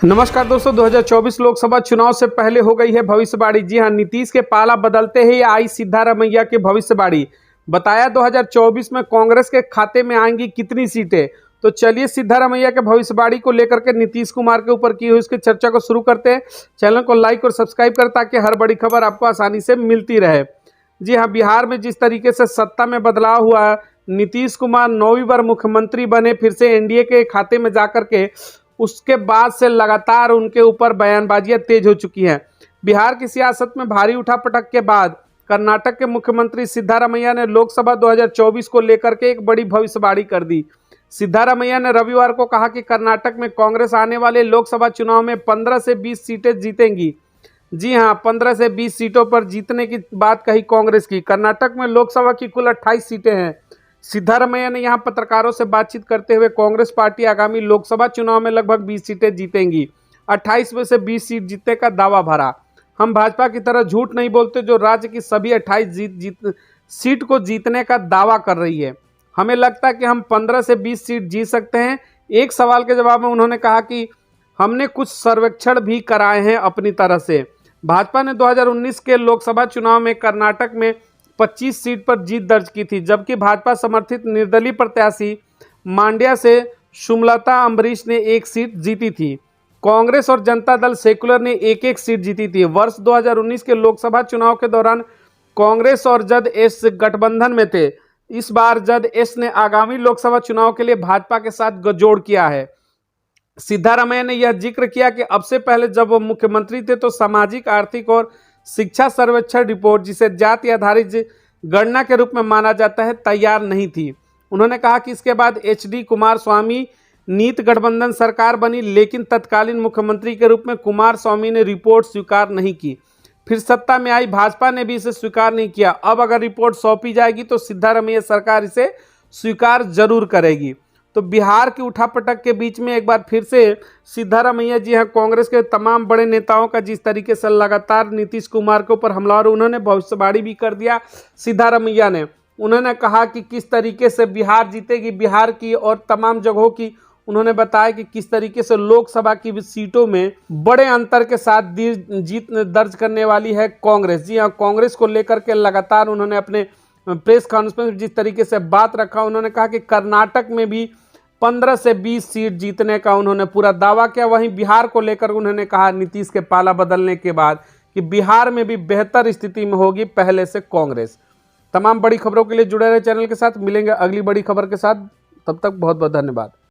नमस्कार दोस्तों, 2024 लोकसभा चुनाव से पहले हो गई है भविष्यवाणी। जी हां, नीतीश के पाला बदलते ही आई सिद्धारमैया की भविष्यवाणी। बताया 2024 में कांग्रेस के खाते में आएंगी कितनी सीटें। तो चलिए सिद्धारमैया के भविष्यवाणी को लेकर के नीतीश कुमार के ऊपर की हुई इसकी चर्चा को शुरू करते हैं। चैनल को लाइक और सब्सक्राइब करें ताकि हर बड़ी खबर आपको आसानी से मिलती रहे। जी हाँ, बिहार में जिस तरीके से सत्ता में बदलाव हुआ, नीतीश कुमार 9वीं बार मुख्यमंत्री बने, फिर से एनडीए के खाते में जाकर के उसके बाद से लगातार उनके ऊपर बयानबाजियां तेज हो चुकी हैं। बिहार की सियासत में भारी उठापटक के बाद कर्नाटक के मुख्यमंत्री सिद्धारमैया ने लोकसभा 2024 को लेकर के एक बड़ी भविष्यवाणी कर दी। सिद्धारमैया ने रविवार को कहा कि कर्नाटक में कांग्रेस आने वाले लोकसभा चुनाव में 15 से 20 सीटें जीतेंगी। जी हां, 15 से 20 सीटों पर जीतने की बात कही कांग्रेस की। कर्नाटक में लोकसभा की कुल 28 सीटें हैं। सिद्धारमैया ने यहां पत्रकारों से बातचीत करते हुए कांग्रेस पार्टी आगामी लोकसभा चुनाव में लगभग 20 सीटें जीतेंगी, 28 में से 20 सीट जीतने का दावा भरा। हम भाजपा की तरह झूठ नहीं बोलते जो राज्य की सभी 28 सीट को जीतने का दावा कर रही है। हमें लगता है कि हम 15 से 20 सीट जीत सकते हैं। एक सवाल के जवाब में उन्होंने कहा कि हमने कुछ सर्वेक्षण भी कराए हैं अपनी तरह से। भाजपा ने 2019 के लोकसभा चुनाव में कर्नाटक में 25 सीट पर जीत दर्ज की थी, जबकि भाजपा समर्थित निर्दलीय प्रत्याशी मांड्या से सुमलता अम्बरीश ने 1 सीट जीती थी। कांग्रेस और जनता दल सेकुलर ने 1-1 सीट जीती थी। वर्ष 2019 के लोकसभा चुनाव के दौरान कांग्रेस और जद-एस गठबंधन में थे। इस बार जद-एस ने आगामी लोकसभा चुनाव के लिए भाजपा के साथ गठजोड़ किया है। सिद्धारमैया ने यह जिक्र किया कि अब से पहले जब वो मुख्यमंत्री थे तो सामाजिक, आर्थिक और शिक्षा सर्वेक्षण रिपोर्ट, जिसे जाति आधारित गणना के रूप में माना जाता है, तैयार नहीं थी। उन्होंने कहा कि इसके बाद एचडी कुमारस्वामी नीत गठबंधन सरकार बनी, लेकिन तत्कालीन मुख्यमंत्री के रूप में कुमारस्वामी ने रिपोर्ट स्वीकार नहीं की। फिर सत्ता में आई भाजपा ने भी इसे स्वीकार नहीं किया। अब अगर रिपोर्ट सौंपी जाएगी तो सिद्धारमैया सरकार इसे स्वीकार जरूर करेगी। तो बिहार की उठापटक के बीच में एक बार फिर से सिद्धारमैया जी हाँ, कांग्रेस के तमाम बड़े नेताओं का जिस तरीके से लगातार नीतीश कुमार के ऊपर हमला, और उन्होंने भविष्यवाणी भी कर दिया सिद्धारमैया ने। उन्होंने कहा कि किस तरीके से बिहार जीतेगी, बिहार की और तमाम जगहों की उन्होंने बताया कि किस तरीके से लोकसभा की सीटों में बड़े अंतर के साथ जीत दर्ज करने वाली है कांग्रेस। जी हाँ, कांग्रेस को लेकर के लगातार उन्होंने अपने प्रेस कॉन्फ्रेंस में जिस तरीके से बात रखा, उन्होंने कहा कि कर्नाटक में भी 15 से 20 सीट जीतने का उन्होंने पूरा दावा किया। वहीं बिहार को लेकर उन्होंने कहा नीतीश के पाला बदलने के बाद कि बिहार में भी बेहतर स्थिति में होगी पहले से कांग्रेस। तमाम बड़ी खबरों के लिए जुड़े रहे चैनल के साथ। मिलेंगे अगली बड़ी खबर के साथ, तब तक बहुत बहुत धन्यवाद।